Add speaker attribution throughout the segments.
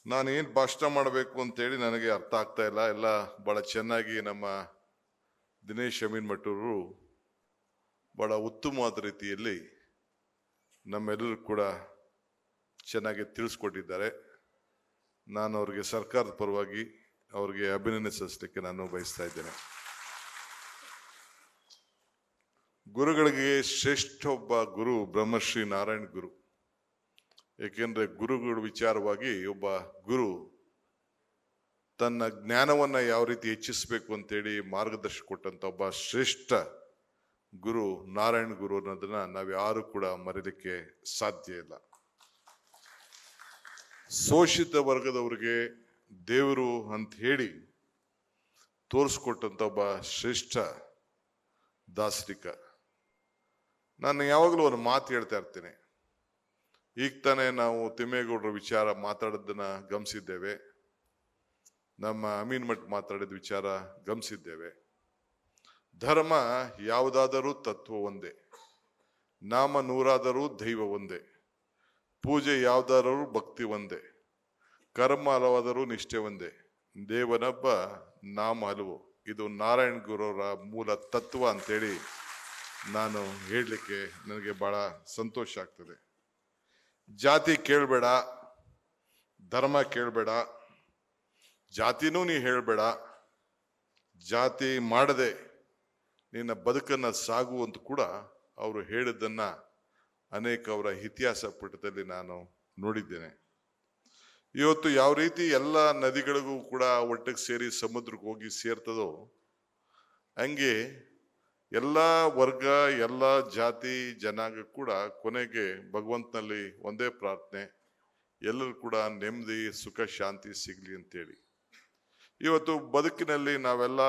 Speaker 1: ನಾನೇನು ಭಾಷಣ ಮಾಡಬೇಕು ಅಂತೇಳಿ ನನಗೆ ಅರ್ಥ ಆಗ್ತಾ ಇಲ್ಲ. ಎಲ್ಲ ಬಹಳ ಚೆನ್ನಾಗಿ ನಮ್ಮ ದಿನೇಶ್ ಅಮೀನ್ ಮಟ್ಟೂರು ಬಹಳ ಉತ್ತಮವಾದ ರೀತಿಯಲ್ಲಿ ನಮ್ಮೆಲ್ಲರೂ ಕೂಡ ಚೆನ್ನಾಗಿ ತಿಳಿಸ್ಕೊಟ್ಟಿದ್ದಾರೆ. ನಾನು ಅವ್ರಿಗೆ ಸರ್ಕಾರದ ಪರವಾಗಿ ಅವ್ರಿಗೆ ಅಭಿನಂದಿಸಲಿಕ್ಕೆ ನಾನು ಬಯಸ್ತಾ ಇದ್ದೇನೆ. ಗುರುಗಳಿಗೆ ಶ್ರೇಷ್ಠ ಒಬ್ಬ ಗುರು ಬ್ರಹ್ಮಶ್ರೀ ನಾರಾಯಣ್ ಗುರು. ಏಕೆಂದ್ರೆ ಗುರುಗಳ ವಿಚಾರವಾಗಿ ಒಬ್ಬ ಗುರು ತನ್ನ ಜ್ಞಾನವನ್ನ ಯಾವ ರೀತಿ ಹೆಚ್ಚಿಸಬೇಕು ಅಂತೇಳಿ ಮಾರ್ಗದರ್ಶನ ಕೊಟ್ಟಂತ ಒಬ್ಬ ಶ್ರೇಷ್ಠ ಗುರು ನಾರಾಯಣ್ ಗುರು ಅನ್ನೋದನ್ನ ನಾವ್ಯಾರು ಕೂಡ ಮರೀಲಿಕ್ಕೆ ಸಾಧ್ಯ ಇಲ್ಲ. ಶೋಷಿತ ವರ್ಗದವರಿಗೆ ದೇವರು ಅಂತ ಹೇಳಿ ತೋರಿಸ್ಕೊಟ್ಟಂತ ಒಬ್ಬ ಶ್ರೇಷ್ಠ ದಾರ್ಶನಿಕ. ನಾನು ಯಾವಾಗಲೂ ಒಂದು ಮಾತು ಹೇಳ್ತಾ ಇರ್ತೇನೆ. ಈಗ ತಾನೇ ನಾವು ತಿಮ್ಮೇಗೌಡರ ವಿಚಾರ ಮಾತಾಡೋದನ್ನ ಗಮನಿಸಿದ್ದೇವೆ. ನಮ್ಮ ಅಮೀನ್ ಮಠ್ ಮಾತಾಡಿದ ವಿಚಾರ ಗಮನಿಸಿದ್ದೇವೆ. ಧರ್ಮ ಯಾವುದಾದರೂ ತತ್ವ ಒಂದೇ, ನಾಮ ನೂರಾದರೂ ದೈವ ಒಂದೇ, ಪೂಜೆ ಯಾವುದಾದರೂ ಭಕ್ತಿ ಒಂದೇ, ಕರ್ಮ ಹಲವಾದರೂ ನಿಷ್ಠೆ ಒಂದೇ, ದೇವನೊಬ್ಬ ನಾಮ ಹಲವು. ಇದು ನಾರಾಯಣ್ ಗುರುವರ ಮೂಲ ತತ್ವ ಅಂತೇಳಿ ನಾನು ಹೇಳಲಿಕ್ಕೆ ನನಗೆ ಬಹಳ ಸಂತೋಷ ಆಗ್ತದೆ. ಜಾತಿ ಕೇಳಬೇಡ, ಧರ್ಮ ಕೇಳಬೇಡ, ಜಾತಿನೂ ನೀ ಹೇಳಬೇಡ, ಜಾತಿ ಮಾಡದೆ ನಿನ್ನ ಬದುಕನ್ನ ಸಾಗು ಅಂತ ಕೂಡ ಅವರು ಹೇಳಿದ್ದನ್ನ ಅನೇಕ ಅವರ ಇತಿಹಾಸ ಪುಟದಲ್ಲಿ ನಾನು ನೋಡಿದ್ದೇನೆ. ಇವತ್ತು ಯಾವ ರೀತಿ ಎಲ್ಲ ನದಿಗಳಿಗೂ ಕೂಡ ಒಟ್ಟಿಗೆ ಸೇರಿ ಸಮುದ್ರಕ್ಕೆ ಹೋಗಿ ಸೇರ್ತದೋ ಹಂಗೆ ಎಲ್ಲ ವರ್ಗ, ಎಲ್ಲ ಜಾತಿ ಜನಾಂಗ ಕೂಡ ಕೊನೆಗೆ ಭಗವಂತನಲ್ಲಿ ಒಂದೇ ಪ್ರಾರ್ಥನೆ, ಎಲ್ಲರೂ ಕೂಡ ನೆಮ್ಮದಿ ಸುಖ ಶಾಂತಿ ಸಿಗ್ಲಿ ಅಂತೇಳಿ. ಇವತ್ತು ಬದುಕಿನಲ್ಲಿ ನಾವೆಲ್ಲ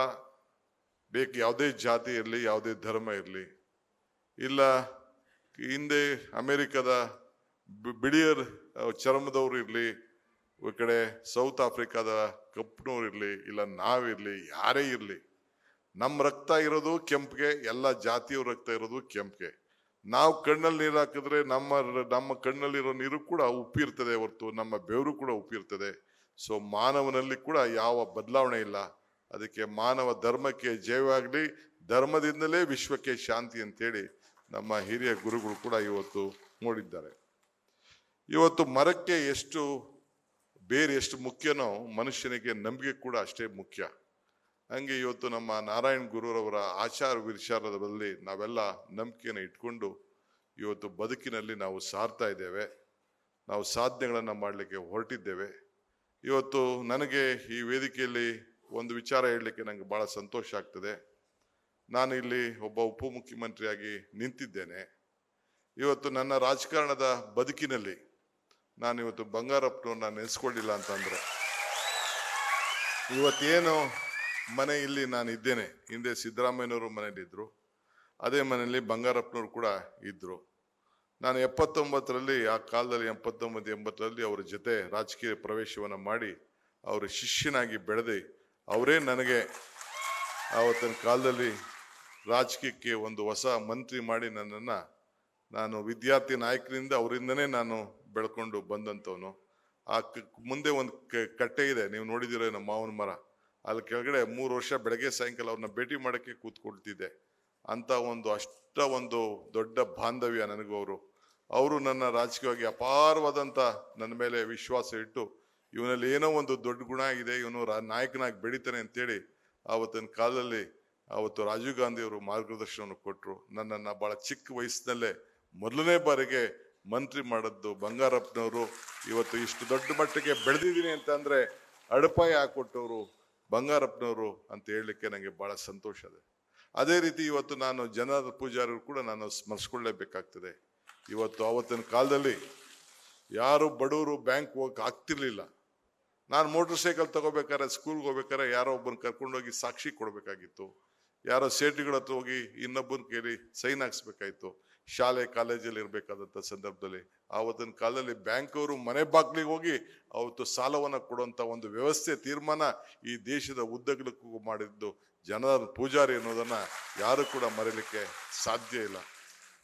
Speaker 1: ಬೇಕು, ಯಾವುದೇ ಜಾತಿ ಇರಲಿ, ಯಾವುದೇ ಧರ್ಮ ಇರಲಿ, ಇಲ್ಲ ಹಿಂದೆ ಅಮೆರಿಕದ ಬಿಳಿಯರ್ ಚರ್ಮದವ್ರು ಇರಲಿ, ಈ ಕಡೆ ಸೌತ್ ಆಫ್ರಿಕಾದ ಕಪ್ಪನವ್ರು ಇರಲಿ, ಇಲ್ಲ ನಾವಿರ್ಲಿ, ಯಾರೇ ಇರಲಿ, ನಮ್ಮ ರಕ್ತ ಇರೋದು ಕೆಂಪಿಗೆ, ಎಲ್ಲ ಜಾತಿಯವ್ರ ರಕ್ತ ಇರೋದು ಕೆಂಪಿಗೆ. ನಾವು ಕಣ್ಣಲ್ಲಿ ನೀರು ಹಾಕಿದ್ರೆ ನಮ್ಮ ಕಣ್ಣಲ್ಲಿರೋ ನೀರು ಕೂಡ ಉಪ್ಪಿರ್ತದೆ ಹೊರತು ನಮ್ಮ ಬೆವರು ಕೂಡ ಉಪ್ಪಿರ್ತದೆ. ಸೊ ಮಾನವನಲ್ಲಿ ಕೂಡ ಯಾವ ಬದಲಾವಣೆ ಇಲ್ಲ. ಅದಕ್ಕೆ ಮಾನವ ಧರ್ಮಕ್ಕೆ ಜಯವಾಗಲಿ, ಧರ್ಮದಿಂದಲೇ ವಿಶ್ವಕ್ಕೆ ಶಾಂತಿ ಅಂತೇಳಿ ನಮ್ಮ ಹಿರಿಯ ಗುರುಗಳು ಕೂಡ ಇವತ್ತು ನೋಡಿದ್ದಾರೆ. ಇವತ್ತು ಮರಕ್ಕೆ ಎಷ್ಟು ಬೇರೆ ಎಷ್ಟು ಮುಖ್ಯನೋ ಮನುಷ್ಯನಿಗೆ ನಂಬಿಕೆ ಕೂಡ ಅಷ್ಟೇ ಮುಖ್ಯ. ಹಂಗೆ ಇವತ್ತು ನಮ್ಮ ನಾರಾಯಣ್ ಗುರುರವರ ಆಚಾರ ವಿಚಾರದಲ್ಲಿ ನಾವೆಲ್ಲ ನಂಬಿಕೆಯನ್ನು ಇಟ್ಕೊಂಡು ಇವತ್ತು ಬದುಕಿನಲ್ಲಿ ನಾವು ಸಾರ್ತಾ ಇದ್ದೇವೆ. ನಾವು ಸಾಧನೆಗಳನ್ನು ಮಾಡಲಿಕ್ಕೆ ಹೊರಟಿದ್ದೇವೆ. ಇವತ್ತು ನನಗೆ ಈ ವೇದಿಕೆಯಲ್ಲಿ ಒಂದು ವಿಚಾರ ಹೇಳಲಿಕ್ಕೆ ನನಗೆ ಬಹಳ ಸಂತೋಷ ಆಗ್ತದೆ. ನಾನು ಇಲ್ಲಿ ಒಬ್ಬ ಉಪಮುಖ್ಯಮಂತ್ರಿಯಾಗಿ ನಿಂತಿದ್ದೇನೆ. ಇವತ್ತು ನನ್ನ ರಾಜಕಾರಣದ ಬದುಕಿನಲ್ಲಿ ನಾನು ಇವತ್ತು ಬಂಗಾರಪ್ಪನವ್ರನ್ನ ನೆನೆಸ್ಕೊಳ್ಳಿಲ್ಲ ಅಂತಂದ್ರೆ, ಇವತ್ತೇನು ಮನೆ ಇಲ್ಲಿ ನಾನು ಇದ್ದೇನೆ, ಹಿಂದೆ ಸಿದ್ದರಾಮಯ್ಯನವರು ಮನೇಲಿದ್ರು, ಅದೇ ಮನೆಯಲ್ಲಿ ಬಂಗಾರಪ್ಪನವ್ರು ಕೂಡ ಇದ್ರು. ನಾನು 79ರಲ್ಲಿ, ಆ ಕಾಲದಲ್ಲಿ 79-80ರಲ್ಲಿ ಅವರ ಜೊತೆ ರಾಜಕೀಯ ಪ್ರವೇಶವನ್ನು ಮಾಡಿ ಅವರ ಶಿಷ್ಯನಾಗಿ ಬೆಳೆದು ಅವರೇ ನನಗೆ ಆವತ್ತಿನ ಕಾಲದಲ್ಲಿ ರಾಜಕೀಯಕ್ಕೆ ಒಂದು ಹೊಸ ಮಂತ್ರಿ ಮಾಡಿ ನನ್ನನ್ನು, ನಾನು ವಿದ್ಯಾರ್ಥಿ ನಾಯಕರಿಂದ ಅವರಿಂದನೇ ನಾನು ಬೆಳ್ಕೊಂಡು ಬಂದಂಥವನು. ಆ ಮುಂದೆ ಒಂದು ಕಟ್ಟೆ ಇದೆ, ನೀವು ನೋಡಿದಿರೋ ನಮ್ಮ ಮಾವನ ಮರ, ಅಲ್ಲಿ ಕೆಳಗಡೆ 3 ವರ್ಷ ಬೆಳಗ್ಗೆ ಸಾಯಂಕಾಲ ಅವ್ರನ್ನ ಭೇಟಿ ಮಾಡೋಕ್ಕೆ ಕೂತ್ಕೊಳ್ತಿದ್ದೆ. ಅಂತ ಒಂದು ದೊಡ್ಡ ಬಾಂಧವ್ಯ ನನಗೂ ಅವರು ನನ್ನ ರಾಜಕೀಯವಾಗಿ ಅಪಾರವಾದಂಥ ನನ್ನ ಮೇಲೆ ವಿಶ್ವಾಸ ಇಟ್ಟು ಇವನಲ್ಲಿ ಏನೋ ಒಂದು ದೊಡ್ಡ ಗುಣ ಇದೆ, ಇವನು ನಾಯಕನಾಗಿ ಬೆಳಿತಾನೆ ಅಂತೇಳಿ ಆವತ್ತಿನ ಕಾಲದಲ್ಲಿ ಅವತ್ತು ರಾಜೀವ್ ಗಾಂಧಿ ಅವರು ಮಾರ್ಗದರ್ಶನವನ್ನು ಕೊಟ್ಟರು. ನನ್ನನ್ನು ಬಹಳ ಚಿಕ್ಕ ವಯಸ್ಸಿನಲ್ಲೇ ಮೊದಲನೇ ಬಾರಿಗೆ ಮಂತ್ರಿ ಮಾಡಿದ್ದು ಬಂಗಾರಪ್ಪನವರು. ಇವತ್ತು ಇಷ್ಟು ದೊಡ್ಡ ಮಟ್ಟಿಗೆ ಬೆಳೆದಿದ್ದೀನಿ ಅಂತಂದ್ರೆ ಅಡಪಾಯ ಹಾಕೊಟ್ಟವರು ಬಂಗಾರಪ್ಪನವರು ಅಂತ ಹೇಳಲಿಕ್ಕೆ ನನಗೆ ಬಹಳ ಸಂತೋಷ ಇದೆ. ಅದೇ ರೀತಿ ಇವತ್ತು ನಾನು ಜನಾರ್ದನ ಪೂಜಾರಿ ಕೂಡ ನಾನು ಸ್ಮರಿಸ್ಕೊಳ್ಳೇಬೇಕಾಗ್ತದೆ. ಇವತ್ತು ಆವತ್ತಿನ ಕಾಲದಲ್ಲಿ ಯಾರು ಬಡವರು ಬ್ಯಾಂಕ್ ಹೋಗಕ್ಕೆ ಆಗ್ತಿರ್ಲಿಲ್ಲ. ನಾನು ಮೋಟರ್ ಸೈಕಲ್ ತಗೋಬೇಕಾದ್ರೆ, ಸ್ಕೂಲ್ಗೆ ಹೋಗ್ಬೇಕಾದ್ರೆ ಯಾರೋ ಒಬ್ಬನ ಕರ್ಕೊಂಡೋಗಿ ಸಾಕ್ಷಿ ಕೊಡ್ಬೇಕಾಗಿತ್ತು, ಯಾರೋ ಸೇಠಿಗಳ ಹತ್ರ ಹೋಗಿ ಇನ್ನೊಬ್ಬನ ಕೇಳಿ ಸೈನ್ ಹಾಕ್ಸ್ಬೇಕಾಯ್ತು. ಶಾಲೆ ಕಾಲೇಜಲ್ಲಿ ಇರಬೇಕಾದಂಥ ಸಂದರ್ಭದಲ್ಲಿ ಆವತ್ತಿನ ಕಾಲದಲ್ಲಿ ಬ್ಯಾಂಕ್ ಅವರು ಮನೆ ಬಾಗ್ಲಿಗೆ ಹೋಗಿ ಅವತ್ತು ಸಾಲವನ್ನು ಕೊಡುವಂಥ ಒಂದು ವ್ಯವಸ್ಥೆ, ತೀರ್ಮಾನ ಈ ದೇಶದ ಉದ್ದಗಲಕ್ಕೂ ಮಾಡಿದ್ದು ಜನಾರ್ದನ ಪೂಜಾರಿ ಅನ್ನೋದನ್ನ ಯಾರು ಕೂಡ ಮರೀಲಿಕ್ಕೆ ಸಾಧ್ಯ ಇಲ್ಲ.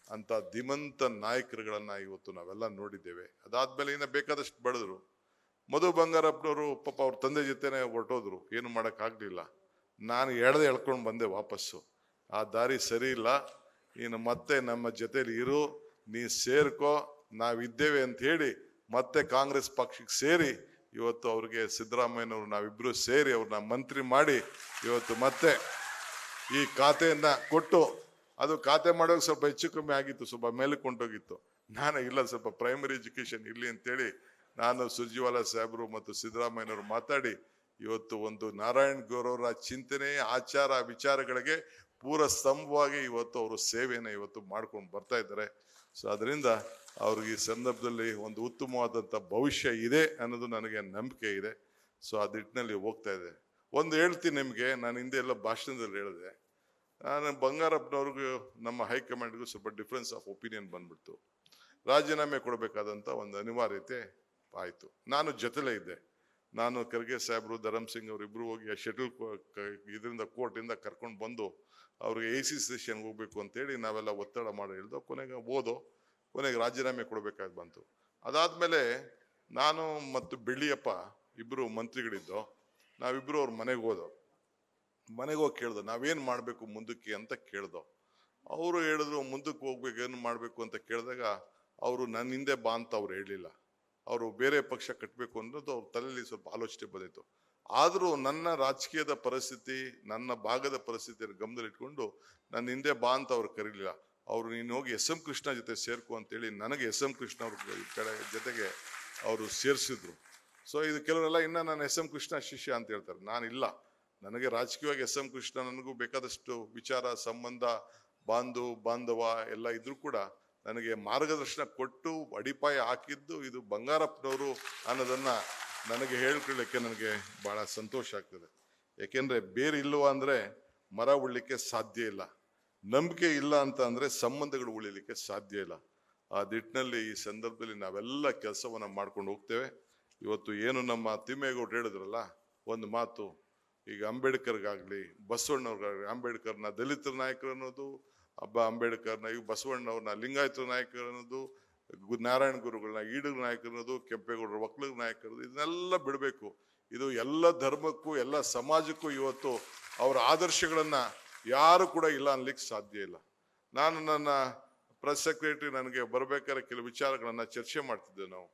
Speaker 1: ಅಂತ ಧೀಮಂತ ನಾಯಕರುಗಳನ್ನ ಇವತ್ತು ನಾವೆಲ್ಲ ನೋಡಿದ್ದೇವೆ. ಅದಾದ್ಮೇಲೆ ಇನ್ನು ಬೇಕಾದಷ್ಟು ಬೆಳೆದ್ರು. ಮಧು ಬಂಗಾರಪ್ಪನವರು ಪಾಪ ಅವ್ರ ತಂದೆ ಜೊತೆನೆ ಹೊರಟೋದ್ರು, ಏನು ಮಾಡೋಕ್ಕಾಗಲಿಲ್ಲ. ನಾನು ಎಳ್ಕೊಂಡು ಬಂದೆ ವಾಪಸ್ಸು. ಆ ದಾರಿ ಸರಿ ಇಲ್ಲ, ನೀನು ಮತ್ತೆ ನಮ್ಮ ಜೊತೆಲಿ ಇರು, ನೀ ಸೇರ್ಕೋ, ನಾವಿದ್ದೇವೆ ಅಂತ ಹೇಳಿ ಮತ್ತೆ ಕಾಂಗ್ರೆಸ್ ಪಕ್ಷಕ್ಕೆ ಸೇರಿ ಇವತ್ತು ಅವ್ರಿಗೆ ಸಿದ್ದರಾಮಯ್ಯನವರು ನಾವಿಬ್ರು ಸೇರಿ ಅವ್ರನ್ನ ಮಂತ್ರಿ ಮಾಡಿ ಇವತ್ತು ಮತ್ತೆ ಈ ಖಾತೆಯನ್ನ ಕೊಟ್ಟು, ಅದು ಖಾತೆ ಮಾಡೋಕೆ ಸ್ವಲ್ಪ ಹೆಚ್ಚು ಕಮ್ಮಿ ಆಗಿತ್ತು, ಸ್ವಲ್ಪ ಮೇಲಕ್ಕೆ ಕೊಂಡೋಗಿತ್ತು. ನಾನು ಇಲ್ಲ, ಸ್ವಲ್ಪ ಪ್ರೈಮರಿ ಎಜುಕೇಶನ್ ಇರ್ಲಿ ಅಂತೇಳಿ ನಾನು ಸುರ್ಜಿವಾಲಾ ಸಾಹೇಬರು ಮತ್ತು ಸಿದ್ದರಾಮಯ್ಯನವರು ಮಾತಾಡಿ ಇವತ್ತು ಒಂದು ನಾರಾಯಣ್ ಗೌರವರ ಚಿಂತನೆ ಆಚಾರ ವಿಚಾರಗಳಿಗೆ ಪೂರ ಸ್ತಂಭವಾಗಿ ಇವತ್ತು ಅವರು ಸೇವೆಯನ್ನು ಇವತ್ತು ಮಾಡ್ಕೊಂಡು ಬರ್ತಾ ಇದ್ದಾರೆ. ಸೊ ಅದರಿಂದ ಅವ್ರಿಗೆ ಈ ಸಂದರ್ಭದಲ್ಲಿ ಒಂದು ಉತ್ತಮವಾದಂಥ ಭವಿಷ್ಯ ಇದೆ ಅನ್ನೋದು ನನಗೆ ನಂಬಿಕೆ ಇದೆ. ಸೊ ಆ ನಿಟ್ಟಿನಲ್ಲಿ ಹೋಗ್ತಾ ಇದೆ. ಒಂದು ಹೇಳ್ತೀನಿ ನಿಮಗೆ, ನಾನು ಹಿಂದೆ ಎಲ್ಲ ಭಾಷಣದಲ್ಲಿ ಹೇಳಿದೆ, ನಾನು ಬಂಗಾರಪ್ಪನವ್ರಿಗೂ ನಮ್ಮ ಹೈಕಮಾಂಡ್ಗೂ ಸ್ವಲ್ಪ ಡಿಫ್ರೆನ್ಸ್ ಆಫ್ ಒಪಿನಿಯನ್ ಬಂದ್ಬಿಡ್ತು. ರಾಜೀನಾಮೆ ಕೊಡಬೇಕಾದಂಥ ಒಂದು ಅನಿವಾರ್ಯತೆ ಆಯಿತು. ನಾನು ಜೊತೆಲೇ ಇದ್ದೆ. ನಾನು ಖರ್ಗೆ ಸಾಹೇಬರು, ಧರಮ್ ಸಿಂಗ್ ಅವರಿಬ್ಬರು ಹೋಗಿ ಆ ಶಟಲ್ ಇದರಿಂದ ಕೋರ್ಟಿಂದ ಕರ್ಕೊಂಡು ಬಂದು ಅವ್ರಿಗೆ AC ಸೆಷನ್ಗೆ ಹೋಗ್ಬೇಕು ಅಂತೇಳಿ ನಾವೆಲ್ಲ ಒತ್ತಡ ಮಾಡಿ ಹೇಳ್ದೋ. ಕೊನೆಗೆ ರಾಜೀನಾಮೆ ಕೊಡಬೇಕಾಗಿ ಬಂತು. ಅದಾದ್ಮೇಲೆ ನಾನು ಮತ್ತು ಬೆಳ್ಳಿಯಪ್ಪ ಇಬ್ಬರು ಮಂತ್ರಿಗಳಿದ್ದೋ, ನಾವಿಬ್ರು ಅವ್ರ ಮನೆಗೆ ಹೋದೋ. ಮನೆಗೆ ಹೋಗಿ ಕೇಳ್ದೋ, ನಾವೇನು ಮಾಡಬೇಕು ಮುಂದಕ್ಕೆ ಅಂತ ಕೇಳ್ದೋ. ಅವರು ಹೇಳಿದ್ರು ಮುಂದಕ್ಕೆ ಹೋಗ್ಬೇಕು, ಏನು ಮಾಡಬೇಕು ಅಂತ ಕೇಳಿದಾಗ ಅವರು ನನ್ನ ಹಿಂದೆ ಬಾ ಅಂತ ಅವ್ರು ಹೇಳಲಿಲ್ಲ. ಅವರು ಬೇರೆ ಪಕ್ಷ ಕಟ್ಟಬೇಕು ಅನ್ನೋದು ಅವ್ರ ತಲೆಯಲ್ಲಿ ಸ್ವಲ್ಪ ಆಲೋಚನೆ ಬಂದಿತ್ತು. ಆದರೂ ನನ್ನ ರಾಜಕೀಯದ ಪರಿಸ್ಥಿತಿ, ನನ್ನ ಭಾಗದ ಪರಿಸ್ಥಿತಿಯನ್ನು ಗಮನದಲ್ಲಿ ಇಟ್ಕೊಂಡು ನನ್ನ ಹಿಂದೆ ಬಾ ಅಂತ ಅವ್ರು ಕರೀಲಿಲ್ಲ. ಅವರು ನೀನು ಹೋಗಿ SM ಕೃಷ್ಣ ಜೊತೆ ಸೇರ್ಕೊ ಅಂತೇಳಿ ನನಗೆ SM ಕೃಷ್ಣ ಅವ್ರ ಕಡೆ ಜೊತೆಗೆ ಅವರು ಸೇರಿಸಿದ್ರು. ಸೊ ಇದು ಕೆಲವರೆಲ್ಲ ಇನ್ನು ನಾನು SM ಕೃಷ್ಣ ಶಿಷ್ಯ ಅಂತ ಹೇಳ್ತಾರೆ. ನಾನಿಲ್ಲ, ನನಗೆ ರಾಜಕೀಯವಾಗಿ SM ಕೃಷ್ಣ ನನಗೂ ಬೇಕಾದಷ್ಟು ವಿಚಾರ ಸಂಬಂಧ ಬಾಂಧವ ಎಲ್ಲ ಇದ್ರೂ ಕೂಡ ನನಗೆ ಮಾರ್ಗದರ್ಶನ ಕೊಟ್ಟು ಅಡಿಪಾಯ ಹಾಕಿದ್ದು ಇದು ಬಂಗಾರಪ್ಪನವರು ಅನ್ನೋದನ್ನ ನನಗೆ ಹೇಳ್ಕೊಳ್ಳಿಕ್ಕೆ ನನಗೆ ಬಹಳ ಸಂತೋಷ ಆಗ್ತದೆ. ಯಾಕೆಂದ್ರೆ ಬೇರೆ ಇಲ್ಲವಾ ಅಂದ್ರೆ ಮರ ಉಳ್ಳಿಕ್ಕೆ ಸಾಧ್ಯ ಇಲ್ಲ, ನಂಬಿಕೆ ಇಲ್ಲ ಅಂತ ಅಂದ್ರೆ ಸಂಬಂಧಗಳು ಉಳಿಲಿಕ್ಕೆ ಸಾಧ್ಯ ಇಲ್ಲ. ಆ ನಿಟ್ಟಿನಲ್ಲಿ ಈ ಸಂದರ್ಭದಲ್ಲಿ ನಾವೆಲ್ಲ ಕೆಲಸವನ್ನ ಮಾಡ್ಕೊಂಡು ಹೋಗ್ತೇವೆ. ಇವತ್ತು ಏನು ನಮ್ಮ ತಿಮ್ಮೇಗೌಡರು ಹೇಳಿದ್ರಲ್ಲ ಒಂದು ಮಾತು, ಈಗ ಅಂಬೇಡ್ಕರ್ಗಾಗ್ಲಿ ಬಸವಣ್ಣವ್ರಿಗಾಗ್ಲಿ, ಅಂಬೇಡ್ಕರ್ನ ದಲಿತರ ನಾಯಕರು ಅನ್ನೋದು, ಅಂಬೇಡ್ಕರ್ನ ಈಗ ಬಸವಣ್ಣವ್ರನ್ನ ಲಿಂಗಾಯತರ ನಾಯಕರು ಅನ್ನೋದು, ನಾರಾಯಣ ಗುರುಗಳನ್ನ ಈಡೂರು ನಾಯಕರು ಅನ್ನೋದು, ಕೆಂಪೇಗೌಡರ ಒಕ್ಕಲಿಗ ನಾಯಕರು, ಇದನ್ನೆಲ್ಲ ಬಿಡಬೇಕು. ಇದು ಎಲ್ಲ ಧರ್ಮಕ್ಕೂ ಎಲ್ಲ ಸಮಾಜಕ್ಕೂ ಇವತ್ತು ಅವರ ಆದರ್ಶಗಳನ್ನ ಯಾರು ಕೂಡ ಇಲ್ಲ ಅನ್ಲಿಕ್ಕೆ ಸಾಧ್ಯ ಇಲ್ಲ. ನಾನು ನನ್ನ ಪ್ರೆಸ್ ಸೆಕ್ರೆಟರಿ ನನಗೆ ಬರ್ಬೇಕಾದ್ರೆ ಕೆಲವು ವಿಚಾರಗಳನ್ನ ಚರ್ಚೆ ಮಾಡ್ತಿದ್ದೆ. ನಾವು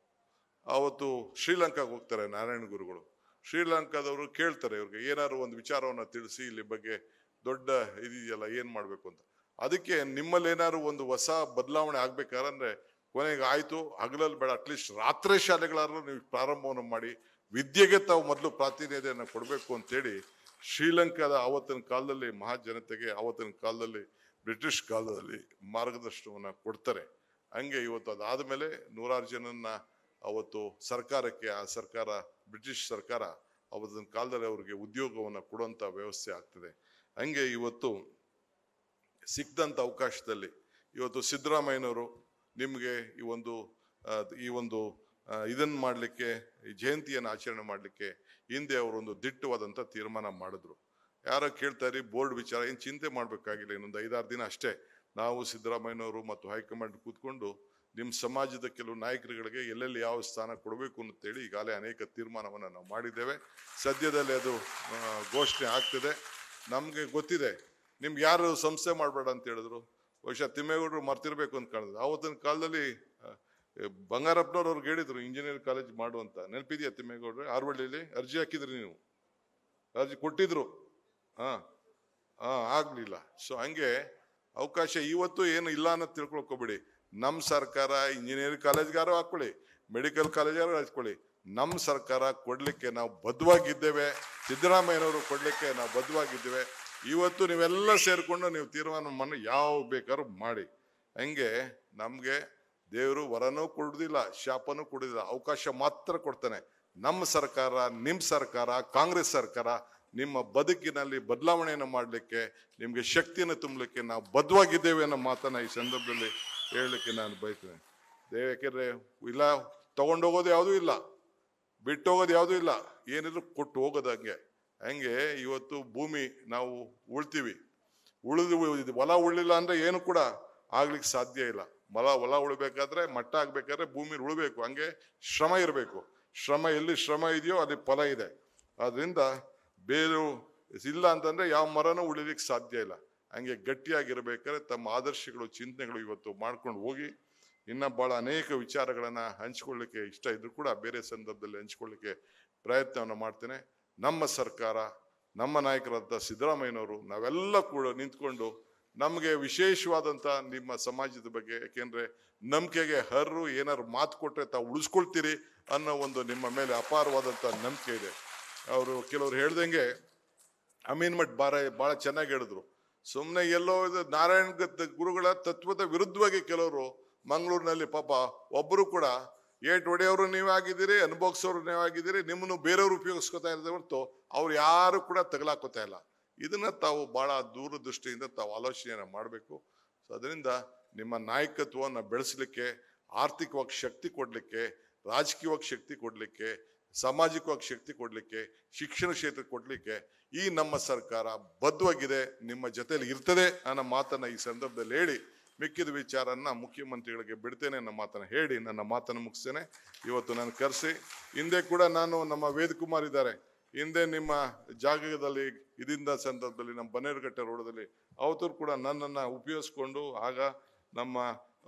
Speaker 1: ಅವತ್ತು ಶ್ರೀಲಂಕಾಗೆ ಹೋಗ್ತಾರೆ ನಾರಾಯಣ ಗುರುಗಳು. ಶ್ರೀಲಂಕಾದವರು ಕೇಳ್ತಾರೆ ಇವ್ರಿಗೆ ಏನಾದ್ರು ಒಂದು ವಿಚಾರವನ್ನ ತಿಳಿಸಿ, ಇಲ್ಲಿ ಬಗ್ಗೆ ದೊಡ್ಡ ಇದೆಯಲ್ಲ ಏನ್ ಮಾಡ್ಬೇಕು ಅಂತ. ಅದಕ್ಕೆ ನಿಮ್ಮಲ್ಲಿ ಏನಾದ್ರು ಒಂದು ಹೊಸ ಬದಲಾವಣೆ ಆಗ್ಬೇಕಾದ್ರೆ ಕೊನೆಗೆ ಆಯ್ತು, ಹಗಲಲ್ಲಿ ಬೇಡ, ಅಟ್ಲೀಸ್ಟ್ ರಾತ್ರಿ ಶಾಲೆಗಳಾದ್ರೂ ನೀವು ಪ್ರಾರಂಭವನ್ನು ಮಾಡಿ ವಿದ್ಯೆಗೆ ತಾವು ಮೊದಲು ಪ್ರಾತಿನಿಧ್ಯನ ಕೊಡಬೇಕು ಅಂತೇಳಿ ಶ್ರೀಲಂಕಾದ ಆವತ್ತಿನ ಕಾಲದಲ್ಲಿ ಮಹಾಜನತೆಗೆ, ಆವತ್ತಿನ ಕಾಲದಲ್ಲಿ ಬ್ರಿಟಿಷ್ ಕಾಲದಲ್ಲಿ ಮಾರ್ಗದರ್ಶನವನ್ನ ಕೊಡ್ತಾರೆ. ಹಂಗೆ ಇವತ್ತು ಅದಾದ್ಮೇಲೆ ನೂರಾರು ಜನನ್ನ ಅವತ್ತು ಸರ್ಕಾರಕ್ಕೆ, ಆ ಸರ್ಕಾರ ಬ್ರಿಟಿಷ್ ಸರ್ಕಾರ ಅವತ್ತಿನ ಕಾಲದಲ್ಲಿ ಅವ್ರಿಗೆ ಉದ್ಯೋಗವನ್ನ ಕೊಡುವಂತ ವ್ಯವಸ್ಥೆ ಆಗ್ತದೆ. ಹಂಗೆ ಇವತ್ತು ಸಿಕ್ದಂತ ಅವಕಾಶದಲ್ಲಿ ಇವತ್ತು ಸಿದ್ದರಾಮಯ್ಯನವರು ನಿಮ್ಗೆ ಈ ಒಂದು ಇದನ್ನ ಮಾಡ್ಲಿಕ್ಕೆ, ಈ ಜಯಂತಿಯನ್ನು ಆಚರಣೆ ಮಾಡ್ಲಿಕ್ಕೆ ಹಿಂದೆ ಅವರೊಂದು ದಿಟ್ಟವಾದಂತ ತೀರ್ಮಾನ ಮಾಡಿದ್ರು. ಯಾರೋ ಕೇಳ್ತಾರೆ ಬೋರ್ಡ್ ವಿಚಾರ, ಏನ್ ಚಿಂತೆ ಮಾಡ್ಬೇಕಾಗಿಲ್ಲ, ಇನ್ನೊಂದು 5-6 ದಿನ ಅಷ್ಟೇ. ನಾವು ಸಿದ್ದರಾಮಯ್ಯನವರು ಮತ್ತು ಹೈಕಮಾಂಡ್ ಕೂತ್ಕೊಂಡು ನಿಮ್ಮ ಸಮಾಜದ ಕೆಲವು ನಾಯಕರುಗಳಿಗೆ ಎಲ್ಲೆಲ್ಲಿ ಯಾವ ಸ್ಥಾನ ಕೊಡಬೇಕು ಅಂತೇಳಿ ಈಗಾಗಲೇ ಅನೇಕ ತೀರ್ಮಾನವನ್ನ ನಾವು ಮಾಡಿದ್ದೇವೆ. ಸದ್ಯದಲ್ಲಿ ಅದು ಘೋಷಣೆ ಆಗ್ತದೆ. ನಮ್ಗೆ ಗೊತ್ತಿದೆ, ನಿಮ್ಗೆ ಯಾರು ಸಂಸ್ಥೆ ಮಾಡಬೇಡ ಅಂತ ಹೇಳಿದ್ರು, ಬಹುಶಃ ತಿಮ್ಮೇಗೌಡರು ಮರ್ತಿರ್ಬೇಕು ಅಂತ ಕಾಣಿದ್ರು. ಆವತ್ತಿನ ಕಾಲದಲ್ಲಿ ಬಂಗಾರಪ್ಪನವ್ರು ಅವ್ರಿಗೆ ಹೇಳಿದ್ರು ಇಂಜಿನಿಯರಿಂಗ್ ಕಾಲೇಜ್ ಮಾಡುವಂತ, ನೆನಪಿದೆಯಾ ತಿಮ್ಮೇಗೌಡ್ರೆ? ಆರ್ವಳ್ಳಿಲಿ ಅರ್ಜಿ ಹಾಕಿದ್ರಿ, ನೀವು ಅರ್ಜಿ ಕೊಟ್ಟಿದ್ರು, ಆಗ್ಲಿಲ್ಲ. ಸೊ ಹಂಗೆ ಅವಕಾಶ ಇವತ್ತು ಏನು ಇಲ್ಲ ಅನ್ನೋದು ತಿಳ್ಕೊಳ್ಕೋಬೇಡಿ. ನಮ್ಮ ಸರ್ಕಾರ ಇಂಜಿನಿಯರಿಂಗ್ ಕಾಲೇಜ್ಗಾರು ಹಾಕೊಳ್ಳಿ, ಮೆಡಿಕಲ್ ಕಾಲೇಜಾರು ಹಾಕೊಳ್ಳಿ, ನಮ್ಮ ಸರ್ಕಾರ ಕೊಡ್ಲಿಕ್ಕೆ ನಾವು ಬದ್ಧವಾಗಿದ್ದೇವೆ. ಸಿದ್ದರಾಮಯ್ಯನವರು ಕೊಡ್ಲಿಕ್ಕೆ ನಾವು ಬದ್ಧವಾಗಿದ್ದೇವೆ. ಇವತ್ತು ನೀವೆಲ್ಲ ಸೇರ್ಕೊಂಡು ನೀವು ತೀರ್ಮಾನ ಯಾವ ಬೇಕಾದ್ರೂ ಮಾಡಿ. ಹಂಗೆ ನಮ್ಗೆ ದೇವರು ವರನೂ ಕೊಡುದಿಲ್ಲ, ಶಾಪನೂ ಕೊಡುದಿಲ್ಲ, ಅವಕಾಶ ಮಾತ್ರ ಕೊಡ್ತಾನೆ. ನಮ್ಮ ಸರ್ಕಾರ, ನಿಮ್ಮ ಸರ್ಕಾರ, ಕಾಂಗ್ರೆಸ್ ಸರ್ಕಾರ ನಿಮ್ಮ ಬದುಕಿನಲ್ಲಿ ಬದಲಾವಣೆಯನ್ನು ಮಾಡಲಿಕ್ಕೆ, ನಿಮ್ಗೆ ಶಕ್ತಿಯನ್ನು ತುಂಬಲಿಕ್ಕೆ ನಾವು ಬದ್ಧವಾಗಿದ್ದೇವೆ ಅನ್ನೋ ಮಾತನ್ನ ಈ ಸಂದರ್ಭದಲ್ಲಿ ಹೇಳಲಿಕ್ಕೆ ನಾನು ಬಯಸ್ತೇನೆ. ಯಾಕೆಂದ್ರೆ ಇಲ್ಲ ತಗೊಂಡೋಗೋದು ಯಾವುದೂ ಇಲ್ಲ, ಬಿಟ್ಟು ಹೋಗೋದು ಯಾವುದೂ ಇಲ್ಲ, ಏನಿದ್ರು ಕೊಟ್ಟು ಹೋಗೋದು. ಹಂಗೆ ಇವತ್ತು ಭೂಮಿ ನಾವು ಉಳ್ತೀವಿ, ಹೊಲ ಉಳ್ಳಿಲ್ಲ ಅಂದ್ರೆ ಏನು ಕೂಡ ಆಗ್ಲಿಕ್ಕೆ ಸಾಧ್ಯ ಇಲ್ಲ. ಹೊಲ ಉಳ್ಬೇಕಾದ್ರೆ, ಮಟ್ಟ ಆಗ್ಬೇಕಾದ್ರೆ ಭೂಮಿ ಉಳ್ಬೇಕು, ಹಂಗೆ ಶ್ರಮ ಇರಬೇಕು. ಎಲ್ಲಿ ಶ್ರಮ ಇದೆಯೋ ಅಲ್ಲಿ ಫಲ ಇದೆ. ಆದ್ರಿಂದ ಬೇರು ಇಲ್ಲ ಅಂತಂದ್ರೆ ಯಾವ ಮರನೂ ಉಳಿಲಿಕ್ಕೆ ಸಾಧ್ಯ ಇಲ್ಲ. ಹಂಗೆ ಗಟ್ಟಿಯಾಗಿರ್ಬೇಕಾದ್ರೆ ತಮ್ಮ ಆದರ್ಶಗಳು, ಚಿಂತನೆಗಳು ಇವತ್ತು ಮಾಡ್ಕೊಂಡು ಹೋಗಿ. ಇನ್ನ ಬಹಳ ಅನೇಕ ವಿಚಾರಗಳನ್ನ ಹಂಚ್ಕೊಳ್ಳಿಕ್ಕೆ ಇಷ್ಟ ಇದ್ರು ಕೂಡ ಬೇರೆ ಸಂದರ್ಭದಲ್ಲಿ ಹಂಚ್ಕೊಳ್ಳಿಕ್ಕೆ ಪ್ರಯತ್ನವನ್ನು ಮಾಡ್ತೇನೆ. ನಮ್ಮ ಸರ್ಕಾರ, ನಮ್ಮ ನಾಯಕರಾದ ಸಿದ್ದರಾಮಯ್ಯನವರು ನಾವೆಲ್ಲ ಕೂಡ ನಿಂತ್ಕೊಂಡು ನಮಗೆ ವಿಶೇಷವಾದಂತ ನಿಮ್ಮ ಸಮಾಜದ ಬಗ್ಗೆ, ಯಾಕೆಂದ್ರೆ ನಂಬಿಕೆಗೆ ಹರ್ರು ಏನಾದ್ರು ಮಾತು ಕೊಟ್ರೆ ತಾವು ಉಳಿಸ್ಕೊಳ್ತೀರಿ ಅನ್ನೋ ಒಂದು ನಿಮ್ಮ ಮೇಲೆ ಅಪಾರವಾದಂತ ನಂಬಿಕೆ ಇದೆ. ಅವರು ಕೆಲವರು ಹೇಳ್ದಂಗೆ ಅಮೀನ್ ಮಠ್ ಬಹಳ ಚೆನ್ನಾಗಿ ಹೇಳಿದ್ರು. ಸುಮ್ಮನೆ ಎಲ್ಲೋ ನಾರಾಯಣ ಗುರುಗಳ ತತ್ವದ ವಿರುದ್ಧವಾಗಿ ಕೆಲವರು ಮಂಗಳೂರಿನಲ್ಲಿ ಪಾಪ ಒಬ್ಬರು ಕೂಡ ಏಟ್ ಹೊಡೆಯವರು ನೀವೇ ಆಗಿದ್ದೀರಿ, ಅನುಭವಿಸೋರು ನೀವೇ ಆಗಿದ್ದೀರಿ, ನಿಮ್ಮನ್ನು ಬೇರೆಯವರು ಉಪಯೋಗಿಸ್ಕೊತಾ ಇರೋದೇ ಹೊರತು ಅವ್ರು ಯಾರು ಕೂಡ ತಗಲಾಕೋತಾ ಇಲ್ಲ. ಇದನ್ನ ತಾವು ಬಹಳ ದೂರದೃಷ್ಟಿಯಿಂದ ತಾವು ಆಲೋಚನೆಯನ್ನ ಮಾಡಬೇಕು. ಸೊ ಅದರಿಂದ ನಿಮ್ಮ ನಾಯಕತ್ವವನ್ನು ಬೆಳೆಸಲಿಕ್ಕೆ, ಆರ್ಥಿಕವಾಗಿ ಶಕ್ತಿ ಕೊಡ್ಲಿಕ್ಕೆ, ರಾಜಕೀಯವಾಗಿ ಶಕ್ತಿ ಕೊಡ್ಲಿಕ್ಕೆ, ಸಾಮಾಜಿಕವಾಗಿ ಶಕ್ತಿ ಕೊಡ್ಲಿಕ್ಕೆ, ಶಿಕ್ಷಣ ಕ್ಷೇತ್ರ ಕೊಡ್ಲಿಕ್ಕೆ ಈ ನಮ್ಮ ಸರ್ಕಾರ ಬದ್ಧವಾಗಿದೆ, ನಿಮ್ಮ ಜೊತೆಲಿ ಇರ್ತದೆ ಅನ್ನೋ ಮಾತನ್ನ ಈ ಸಂದರ್ಭದಲ್ಲಿ ಹೇಳಿ, ಮಿಕ್ಕಿದ ವಿಚಾರನ್ನ ಮುಖ್ಯಮಂತ್ರಿಗಳಿಗೆ ಬಿಡ್ತೇನೆ ಅನ್ನೋ ಮಾತನ್ನ ಹೇಳಿ ನನ್ನ ಮಾತನ್ನು ಮುಗಿಸ್ತೇನೆ. ಇವತ್ತು ನಾನು ಕರೆಸಿ, ಹಿಂದೆ ಕೂಡ ನಾನು ನಮ್ಮ ವೇದಕುಮಾರ್ ಇದ್ದಾರೆ, ಹಿಂದೆ ನಿಮ್ಮ ಜಾಗದಲ್ಲಿ ಇದರಿಂದ ಸಂದರ್ಭದಲ್ಲಿ ನಮ್ಮ ಬನ್ನೇರುಘಟ್ಟ ರೋಡದಲ್ಲಿ ಅವತ್ತು ಕೂಡ ನನ್ನನ್ನು ಉಪಯೋಗಿಸ್ಕೊಂಡು ಆಗ ನಮ್ಮ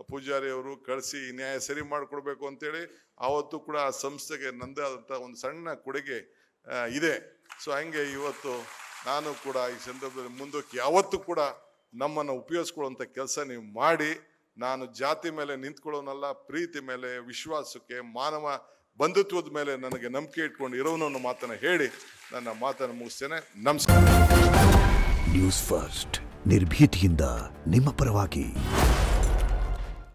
Speaker 1: ಪೂಜಾರಿ ಅವರು ಕಳಿಸಿ ನ್ಯಾಯ ಸರಿ ಮಾಡಿಕೊಡ್ಬೇಕು ಅಂತೇಳಿ ಆವತ್ತು ಕೂಡ ಆ ಸಂಸ್ಥೆಗೆ ನನ್ನದೇ ಆದಂಥ ಒಂದು ಸಣ್ಣ ಕೊಡುಗೆ ಇದೆ. ಸೊ ಹಂಗೆ ಇವತ್ತು ನಾನು ಕೂಡ ಈ ಸಂದರ್ಭದಲ್ಲಿ ಮುಂದಕ್ಕೆ ಯಾವತ್ತೂ ಕೂಡ ನಮ್ಮನ್ನು ಉಪಯೋಗಿಸ್ಕೊಳ್ಳುವಂಥ ಕೆಲಸ ನೀವು ಮಾಡಿ. ನಾನು ಜಾತಿ ಮೇಲೆ ನಿಂತ್ಕೊಳ್ಳೋನಲ್ಲ, ಪ್ರೀತಿ ಮೇಲೆ, ವಿಶ್ವಾಸಕ್ಕೆ, ಮಾನವ ಬಂಧುತ್ವದ ಮೇಲೆ ನನಗೆ ನಂಬಿಕೆ ಇಟ್ಕೊಂಡು ಇರೋನು ಅನ್ನೋ ಮಾತನ್ನು ಹೇಳಿ ನನ್ನ ಮಾತನ್ನು ಮುಗಿಸ್ತೇನೆ. ನಮಸ್ಕಾರ.
Speaker 2: ನ್ಯೂಸ್ ಫಸ್ಟ್, ನಿರ್ಭೀತಿಯಿಂದ ನಿಮ್ಮ ಪರವಾಗಿ.